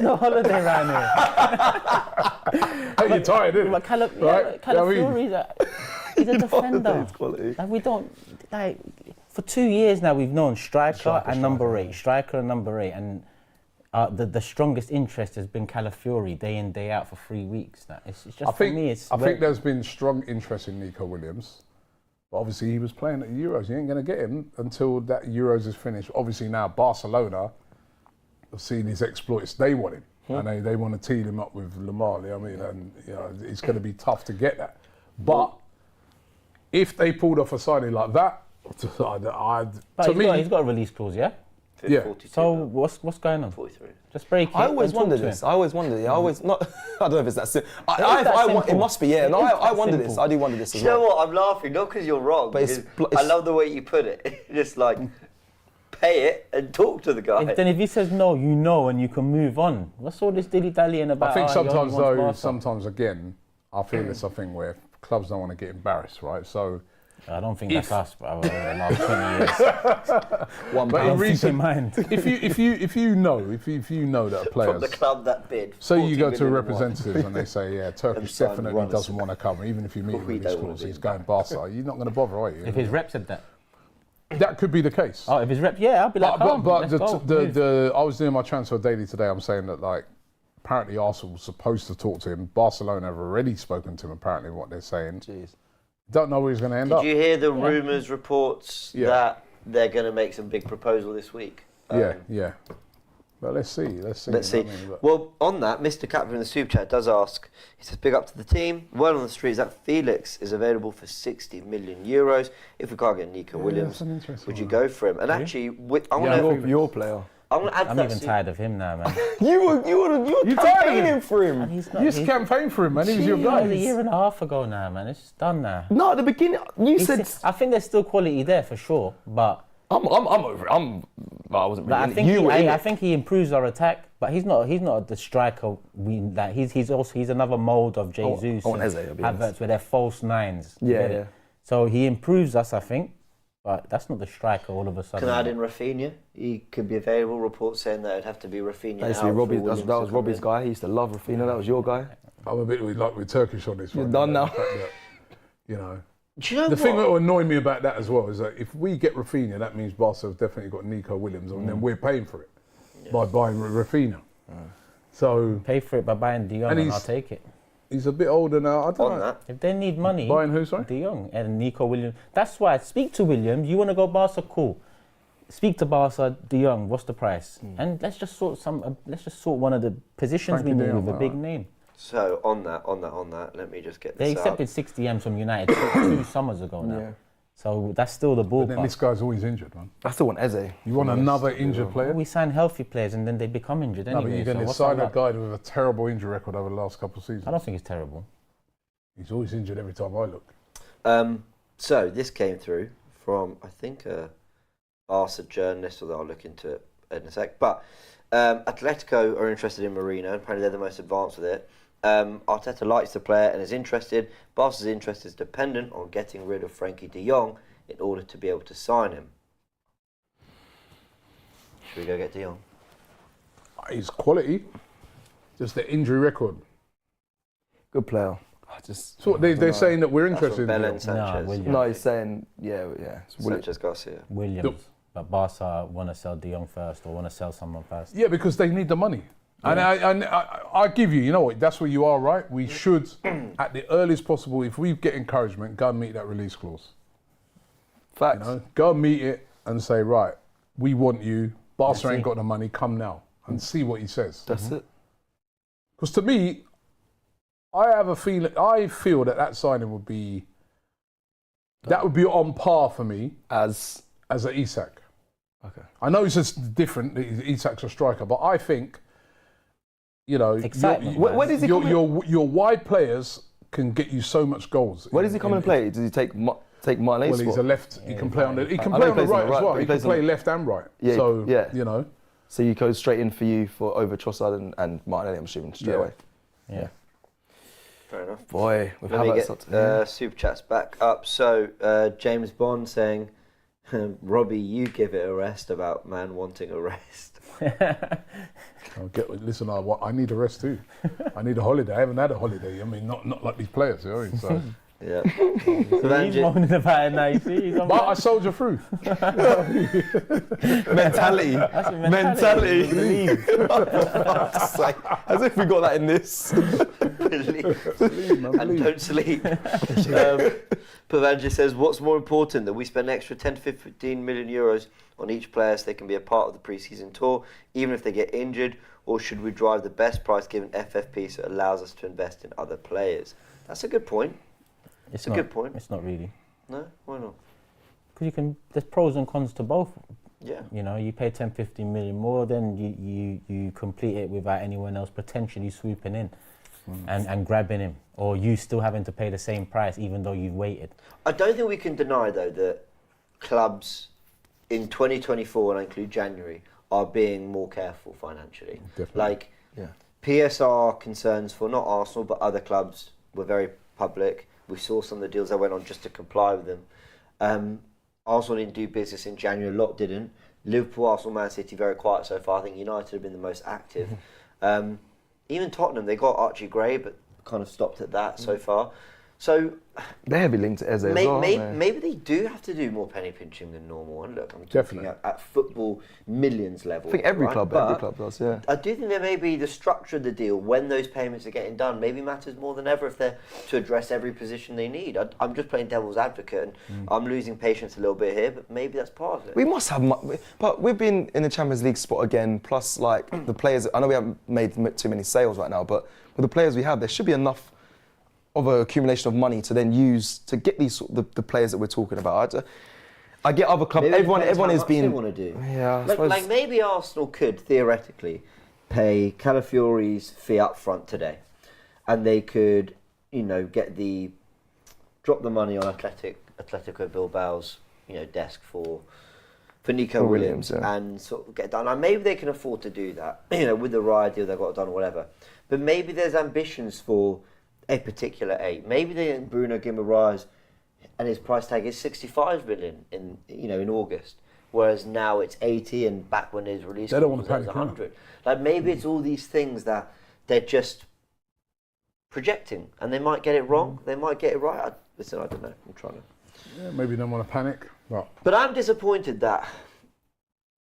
no holiday around here. Hey, you're tired, isn't But it? Right? Calafiori, he's a defender. Like, we don't, like, for 2 years now we've known striker and number 8, and the strongest interest has been Calafiori day in, day out for 3 weeks now. It's just, I think there's been strong interest in Nico Williams. But obviously he was playing at the Euros. You ain't going to get him until that Euros is finished. Obviously now Barcelona have seen his exploits. They want him. And they want to tee him up with Lamar. I mean, and you know, it's going to be tough to get that. But if they pulled off a signing like that, he's got a release clause, yeah? Yeah. So what's going on? 43. Just break it. I always wondered this. I don't know if it's that simple. It must be, yeah. No, I wonder this. I do wonder this as well. You know what? I'm laughing, not because you're wrong. But I love the way you put it. Just like, pay it and talk to the guy. Then if he says no, you know, and you can move on. What's all this dilly-dallying about? I think sometimes again, I feel it's a thing where clubs don't want to get embarrassed, right? So I don't think that's us, bro. Over the last 20 years. But in recent mind, if you know that a player from the club that bid. Say you go to representatives and they say, yeah, Turkish definitely doesn't want to come, even if you meet him in this clause, he's going Barca. You're not going to bother, are you? If his rep said that. That could be the case. Oh, if his rep, yeah, I'll be like, I was doing my transfer daily today. I'm saying that, like, apparently Arsenal was supposed to talk to him. Barcelona have already spoken to him, apparently, what they're saying. Jeez. Don't know where he's going to end up. Did you hear the rumours, reports that they're going to make some big proposal this week? Yeah. But let's see. Well, on that, Mr. Capper in the Super Chat does ask, he says, big up to the team. Word on the street is that Felix is available for 60 million euros. If we can't get Nico Williams, would you go for him? And actually, your player. I'm even tired of him now, man. You campaigning for him. You used to campaign for him, man. He was your guy. A year and a half ago now, man. It's done now. No, at the beginning, you said... I think there's still quality there for sure, but... I'm over it. I wasn't really... I think he improves our attack, but he's not the striker. He's another mould of Jesus. Havertz where they're false nines. Yeah. So he improves us, I think. But that's not the striker all of a sudden. Can I add in Rafinha? He could be available. Reports saying that it'd have to be Rafinha. That was Robbie's guy. He used to love Rafinha. That was your guy. I'm a bit with Turkish on this one. You're done now. You know. Do you know the thing that will annoy me about that as well is that if we get Rafinha, that means Barca have definitely got Nico Williams, and then we're paying for it by buying Rafinha. So pay for it by buying De Jong, and I'll take it. He's a bit older now. I don't know. That. If they need money, buying who? Sorry, De Jong and Nico Williams. That's why. Speak to Williams. You want to go Barca? Cool. Speak to Barca. De Jong. What's the price? And let's just sort one of the positions we need with a big name. So on that, let me just get this. They accepted 60 M's from United 2 summers ago now. Yeah. So that's still the ballpark. But then this guy's always injured, man. I still want Eze. You want another injured player? We sign healthy players and then they become injured anyway. No, but you're going to sign a guy with a terrible injury record over the last couple of seasons. I don't think it's terrible. He's always injured every time I look. So this came through from, I think, a Arsenal journalist, although I'll look into it in a sec. But Atletico are interested in Merino. Apparently they're the most advanced with it. Arteta likes the player and is interested. Barca's interest is dependent on getting rid of Frankie de Jong in order to be able to sign him. Should we go get de Jong? He's quality. Just the injury record. Good player. So they're saying that we're That's from interested in Belen him. Sanchez. Williams. No, he's saying, yeah. It's Sanchez Garcia. Williams. But Barca want to sell De Jong first or want to sell someone first. Yeah, because they need the money. Yeah. And I give you, you know what, that's where you are, right? We should, at the earliest possible, if we get encouragement, go and meet that release clause. Facts. You know, go and meet it and say, right, we want you. Barca ain't see. got the money, come now. And see what he says. That's it. Because to me, I feel that signing would be on par for me As an Isak. okay. I know it's just different. Isak's a striker, but I think, you know, Excitement, your, man. Where does he come in? your wide players can get you so much goals. Where does he come in and play? Does he take Martinez's Well, he's spot? a left. He can play on the. He can I know play he on the plays on right the right, as well. but he He can plays on play the- left and right. Yeah, So yeah. you know, So you go straight in for you for over Trossard and Martinelli, I'm assuming, straight Yeah. away. Yeah. Fair enough. Boy, with Let me Havertz get super chats back up. So James Bond saying, Robbie, you give it a rest about man wanting a rest. listen. I need a rest too. I need a holiday. I haven't had a holiday. I mean, not like these players. You know, so. Yeah. He's moaning about it now, you see. He's on But I soldier through. mentality. That's a mentality. Fuck's sake. As if we got that in this. Believe, man, And believe. don't sleep. Pavanja says, what's more important, that we spend an extra 10 to 15 million euros on each player so they can be a part of the pre-season tour, even if they get injured, or should we drive the best price given FFP so it allows us to invest in other players? That's a good point. It's a good point. It's not really. No? Why not? Because there's pros and cons to both. Yeah. You know, you pay 10, 15 million more, then you complete it without anyone else potentially swooping in and grabbing him, or you still having to pay the same price even though you've waited. I don't think we can deny, though, that clubs in 2024, and I include January, are being more careful financially. Definitely. Like, Yeah. PSR concerns for not Arsenal, but other clubs were very public. We saw some of the deals that went on just to comply with them. Arsenal didn't do business in January, a lot didn't. Liverpool, Arsenal, Man City, very quiet so far. I think United have been the most active. Even Tottenham, they got Archie Gray, but kind of stopped at that so far. So They're heavily linked to Eze as well, aren't they? maybe they do have to do more penny pinching than normal. And look, I'm talking Definitely. at football millions level. I think every right? club But does, yeah. I do think there may be the structure of the deal when those payments are getting done maybe matters more than ever if they're to address every position they need. I'm just playing devil's advocate and I'm losing patience a little bit here, but maybe that's part of it. We must have, but we've been in the Champions League spot again, plus like the players, I know we haven't made too many sales right now, but with the players we have, there should be enough of an accumulation of money to then use to get these the players that we're talking about. I get other clubs. Maybe it Everyone depends how is much being. they want to do. Yeah, I suppose. Like maybe Arsenal could theoretically pay Calafiori's fee up front today, and they could, drop the money on Atletico Bilbao's, desk for Nico Williams yeah. and sort of get it done. And maybe they can afford to do that, with the Raya deal they've got done or whatever. But maybe there's ambitions for a particular eight. Maybe they think Bruno Guimaraes and his price tag is 65 million in August, whereas now it's 80, and back when it was released, They don't want it to was panic, 100. Like maybe it's all these things that they're just projecting, and they might get it wrong, they might get it right. I don't know. I'm trying to. Yeah, maybe they don't want to panic. But I'm disappointed that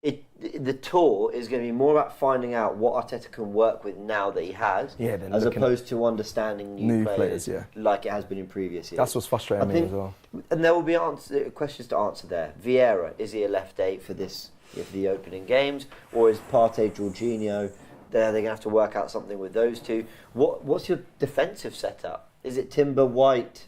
the tour is going to be more about finding out what Arteta can work with now that he has, then as looking opposed to understanding new players, yeah. like it has been in previous years. That's what's frustrating me as well. And there will be questions to answer there. Vieira, is he a left eight for the opening games, or is Partey, Jorginho? They're going to have to work out something with those two. What's your defensive setup? Is it Timber, White,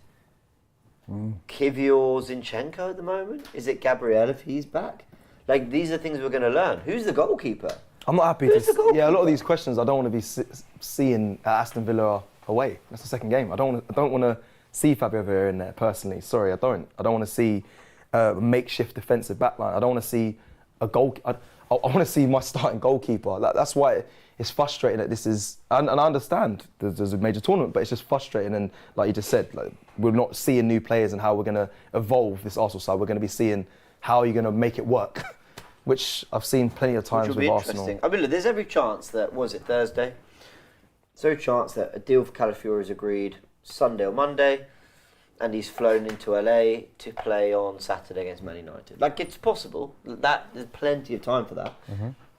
Kivior, Zinchenko at the moment? Is it Gabriel if he's back? Like, these are things we're going to learn. Who's the goalkeeper? I'm not happy Who's the goalkeeper? Yeah, a lot of these questions I don't want to be seeing at Aston Villa away. That's the second game. I don't want to see Fabio Vieira in there personally. Sorry, I don't. I don't want to see a makeshift defensive backline. I don't want to see a goal. I want to see my starting goalkeeper. That's why it's frustrating that this is. And I understand there's a major tournament, but it's just frustrating. And like you just said, we're not seeing new players and how we're going to evolve this Arsenal side. We're going to be seeing how you're going to make it work, which I've seen plenty of times with Arsenal. Interesting. I mean, look, there's every chance that, was it Thursday? is there a chance that a deal for Calafiori is agreed Sunday or Monday, and he's flown into LA to play on Saturday against Man United? Like, it's possible. There's plenty of time for that.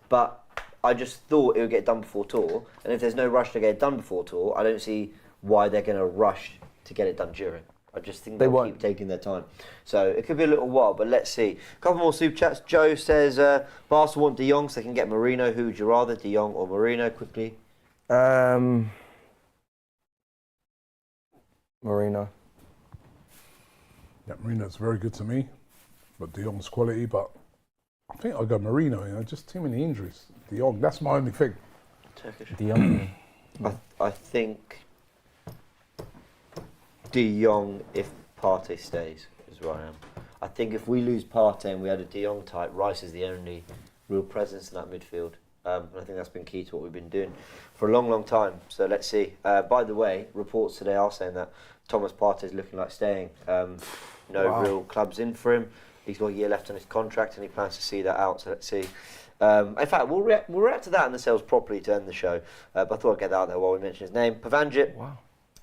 But I just thought it would get done before tour, and if there's no rush to get it done before tour, I don't see why they're going to rush to get it done during. I just think they'll keep taking their time. So it could be a little while, but let's see. A couple more super chats. Joe says, Barca want De Jong so they can get Merino. Who would you rather, De Jong or Merino? Quickly. Merino. Yeah, Merino's very good to me, but De Jong's quality. But I think I'll go Merino. You know, just too many injuries. De Jong, that's my only thing. Turkish. De Jong. I think De Jong if Partey stays is where I am. I think if we lose Partey and we had a De Jong type, Rice is the only real presence in that midfield. And I think that's been key to what we've been doing for a long, long time. So let's see. By the way, reports today are saying that Thomas Partey is looking like staying. Real clubs in for him. He's got a year left on his contract and he plans to see that out. So let's see. In fact, we'll react to that in the sales properly to end the show. But I thought I'd get that out there while we mention his name. Pavanjit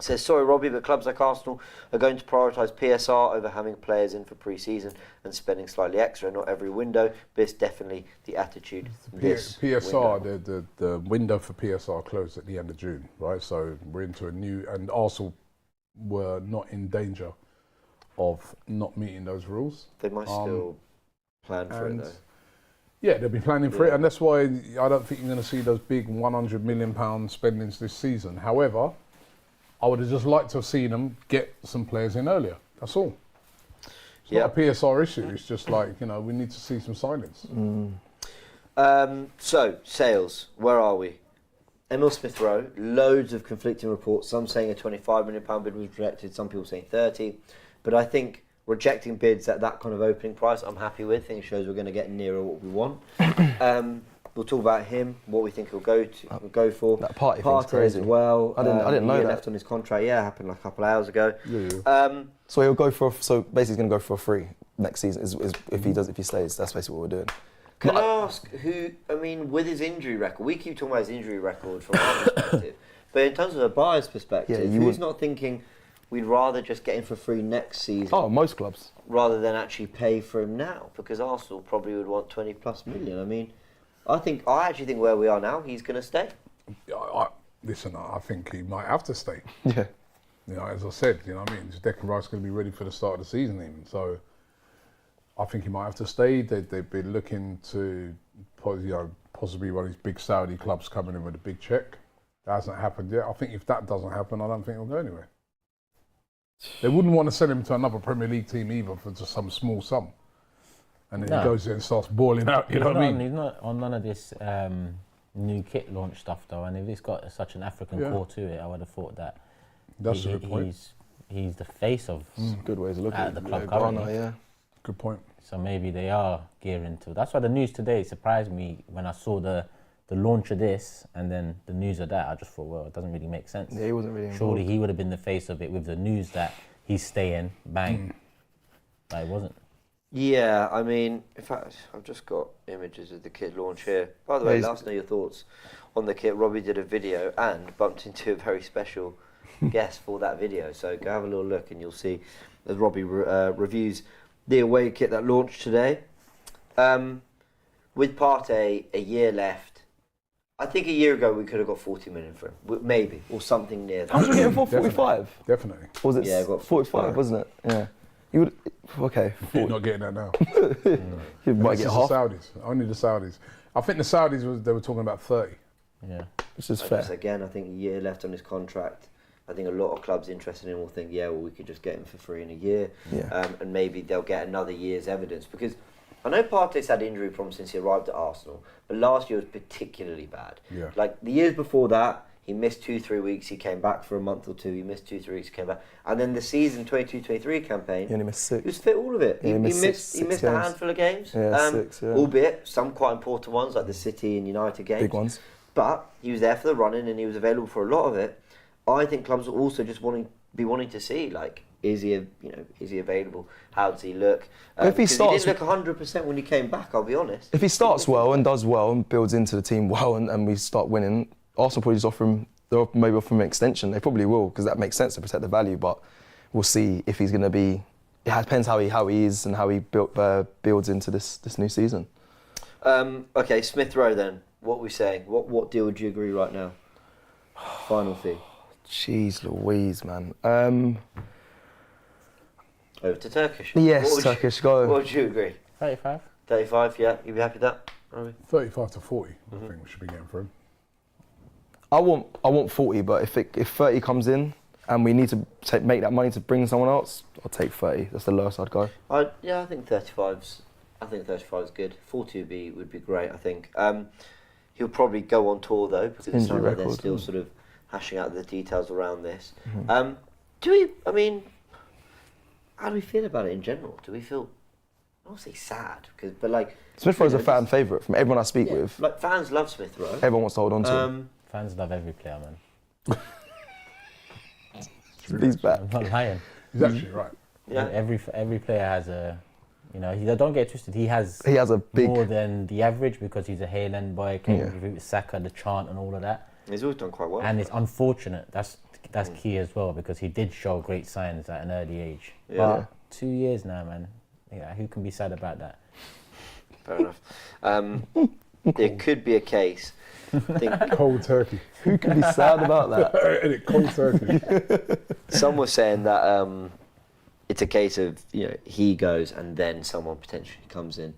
says, sorry Robbie, but clubs like Arsenal are going to prioritise PSR over having players in for pre-season and spending slightly extra, not every window, but it's definitely the attitude this PSR, window. the window for PSR closed at the end of June, right? So we're into a new, and Arsenal were not in danger of not meeting those rules. They might still plan for it though. Yeah, they'll be planning for it, and that's why I don't think you're going to see those big £100 million spendings this season. However, I would have just liked to have seen them get some players in earlier. That's all. It's not a PSR issue. It's just like, we need to see some signings. So, sales, where are we? Emil Smith Rowe, loads of conflicting reports. Some saying a £25 million bid was rejected, some people saying 30. But I think rejecting bids at that kind of opening price, I'm happy with. I think it shows we're going to get nearer what we want. We'll talk about him, what we think he'll go for. That Partey crazy as well. I didn't know that. Left on his contract. Yeah, it happened like a couple of hours ago. So he'll go for. So basically, he's going to go for a free next season. If he stays, that's basically what we're doing. Can I ask who? I mean, with his injury record, we keep talking about his injury record from our perspective, but in terms of a buyer's perspective, who's not thinking we'd rather just get him for free next season? Oh, most clubs. Rather than actually pay for him now, because Arsenal probably would want 20+ million. I mean. I actually think where we are now, he's going to stay. Listen, I think he might have to stay. Yeah. As I said, Declan Rice is going to be ready for the start of the season even. So I think he might have to stay. They've been looking to possibly one of these big Saudi clubs coming in with a big check. That hasn't happened yet. I think if that doesn't happen, I don't think he'll go anywhere. They wouldn't want to send him to another Premier League team either for just some small sum. And then he goes in and starts balling out, you know what I mean? He's not on none of this new kit launch stuff though, and if he's got such an African core to it, I would have thought that that's a good point. He's the face of good way to look at the club currently. Good point. So maybe they are gearing to. That's why the news today surprised me when I saw the launch of this and then the news of that. I just thought, well, it doesn't really make sense. Yeah, he wasn't really involved. Surely he would have been the face of it with the news that he's staying, bang. But it wasn't. Yeah, I mean, in fact, I've just got images of the kit launch here. By the way, let us know your thoughts on the kit. Robbie did a video and bumped into a very special guest for that video. So go have a little look and you'll see as Robbie reviews the away kit that launched today. With Partey, a year left. I think a year ago we could have got 40 million for him, maybe, or something near that. How much did you get him for? 45? Definitely. Or was it I got 45, wasn't it? Yeah. You would, okay. You're not getting that now. You might get half. The Saudis, only the Saudis. I think the Saudis they were talking about 30. Yeah, which is fair. Again, I think a year left on his contract. I think a lot of clubs interested in him will think, we could just get him for free in a year, and maybe they'll get another year's evidence. Because I know Partey's had injury problems since he arrived at Arsenal, but last year was particularly bad. Yeah. Like the years before that, he missed 2-3 weeks, he came back for a month or two, he missed 2-3 weeks, he came back. And then the season 22-23 campaign, he only missed 6. He was fit all of it. Yeah, he missed six a handful of games, 6, albeit some quite important ones like the City and United games. Big ones. But he was there for the run-in and he was available for a lot of it. I think clubs are also just wanting to see, like, is he available? How does he look? If he starts, he didn't look 100% when he came back. I'll be honest. If he starts well and does well and builds into the team well, and we start winning, Arsenal probably just offer him they'll maybe offer him an extension. They probably will, because that makes sense to protect the value. But we'll see if he's going to be. It depends how he is and how he builds into this new season. Okay, Smith Rowe then. What are we saying? What deal would you agree right now? Final fee. Jeez Louise, man. Over to Turkish. Yes, Turkish, go. What would you agree? 35. 35, yeah. You be happy with that? Robbie? 35 to 40, I think we should be getting for him. I want 40, but if 30 comes in and we need to make that money to bring someone else, I'll take 30. That's the lowest I'd go. I think 35's good. 40 would be great, I think. He'll probably go on tour though, because it sounds like they're still sort of hashing out the details around this. How do we feel about it in general? Do we feel, I won't say sad, but like... Smith Rowe's a fan favourite from everyone I speak with. Like, fans love Smith Rowe. Everyone wants to hold on to him. Fans love every player, man. He's back. I'm not lying. He's actually right. Yeah. Every player has a, don't get it twisted. He has a big more than the average because he's a Hale End boy. Came with Saka, the chant, and all of that. He's always done quite well. And it's unfortunate. That's key as well, because he did show great signs at an early age. Yeah. But 2 years now, man. Yeah, who can be sad about that? Fair enough. There could be a case. Cold turkey. Who can be sad about that? Cold turkey. Some were saying that it's a case of he goes and then someone potentially comes in,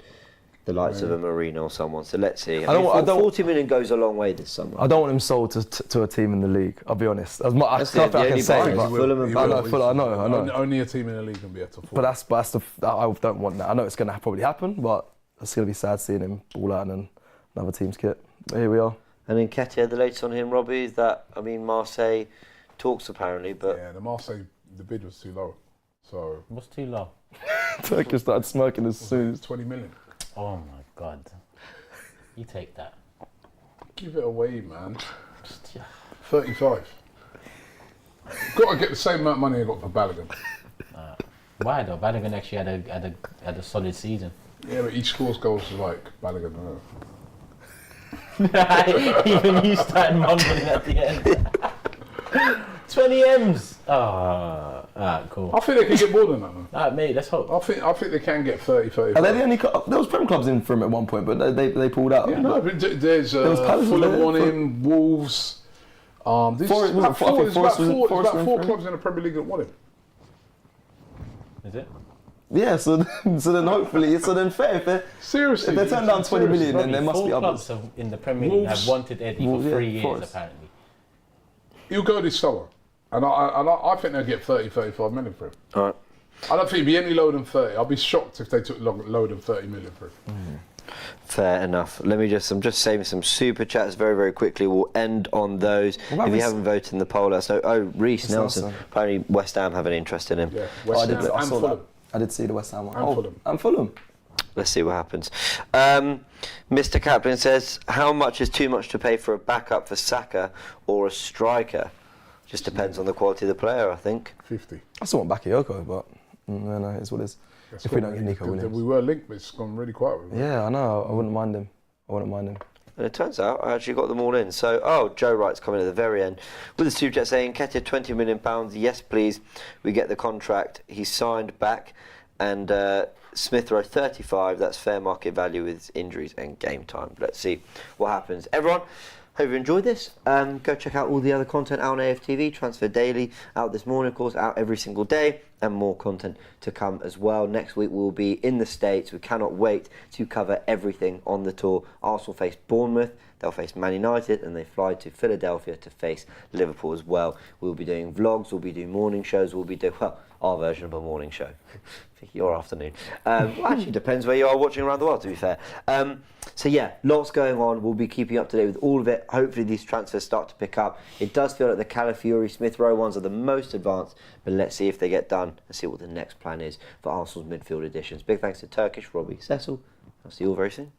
the likes of a Merino or someone. So let's see. I don't 40 million goes a long way this summer. I don't want him sold to a team in the league. I'll be honest. That's I can say. I know. Only a team in the league can be a top 4. But that's I don't want that. I know it's going to probably happen, but it's going to be sad seeing him ball out in another team's kit. But here we are. And then Nketiah, the latest on him, Robbie, is that, Marseille talks apparently, but... Yeah, the bid was too low. So... What's too low? Turkish started smirking as soon as... 20 million. Oh my God. You take that. Give it away, man. 35. Got to get the same amount of money I got for Balogun. Why though? Balogun actually had a solid season. Yeah, but each scores goals is like Balogun. Even you started mumbling at the end. 20 M's. Cool. I think they can get more than that, man. Mate, let's hope. I think they can get 30, 35. Are they the only there was Prem clubs in for him at one point, but they pulled out. Yeah, no, but there's Fulham one in, Wolves. There's about four clubs in the Premier League that want him. Is it? Yeah, so then hopefully, fair. Seriously, if they turn down 20 million, then there must be others. 4 clubs in the Premier League have wanted Eddie for 3 years, apparently. He'll go this summer, and I think they'll get 30, 35 million for him. All right. I don't think it'd be any lower than 30. I'll be shocked if they took lower than 30 million for him. Fair enough. I'm just saving some super chats very, very quickly. We'll end on those. If you haven't voted in the poll, let us know. Oh, Reece Nelson. Apparently West Ham have an interest in him. Yeah, West Ham and Fulham. I did see the West Ham one. Fulham. And Fulham. Let's see what happens. Mr. Kaplan says, how much is too much to pay for a backup for Saka or a striker? Just depends on the quality of the player, I think. 50. I still want Bakayoko, but no, it's what it is. That's if we don't get Nico Williams. We were linked, but it's gone really quiet with him. Yeah, I know. I wouldn't mind him. And it turns out I actually got them all in. So, Joe Wright's coming at the very end with a super chat saying, Nketiah, £20 million. Yes, please. We get the contract. He's signed back. And Smith Rowe, 35. That's fair market value with injuries and game time. Let's see what happens. Everyone, hope you enjoyed this. Go check out all the other content out on AFTV. Transfer Daily out this morning, of course, out every single day. And more content to come as well. Next week we'll be in the States. We cannot wait to cover everything on the tour. Arsenal face Bournemouth, they'll face Man United, and they fly to Philadelphia to face Liverpool as well. We'll be doing vlogs, we'll be doing morning shows, we'll be doing, our version of a morning show. Your afternoon. Well, actually depends where you are watching around the world, to be fair. So yeah, lots going on. We'll be keeping you up to date with all of it. Hopefully these transfers start to pick up. It does feel like the Calafiori, Smith Rowe ones are the most advanced, but let's see if they get done and see what the next plan is for Arsenal's midfield additions. Big thanks to Turkish, Robbie, Cecil. I'll see you all very soon.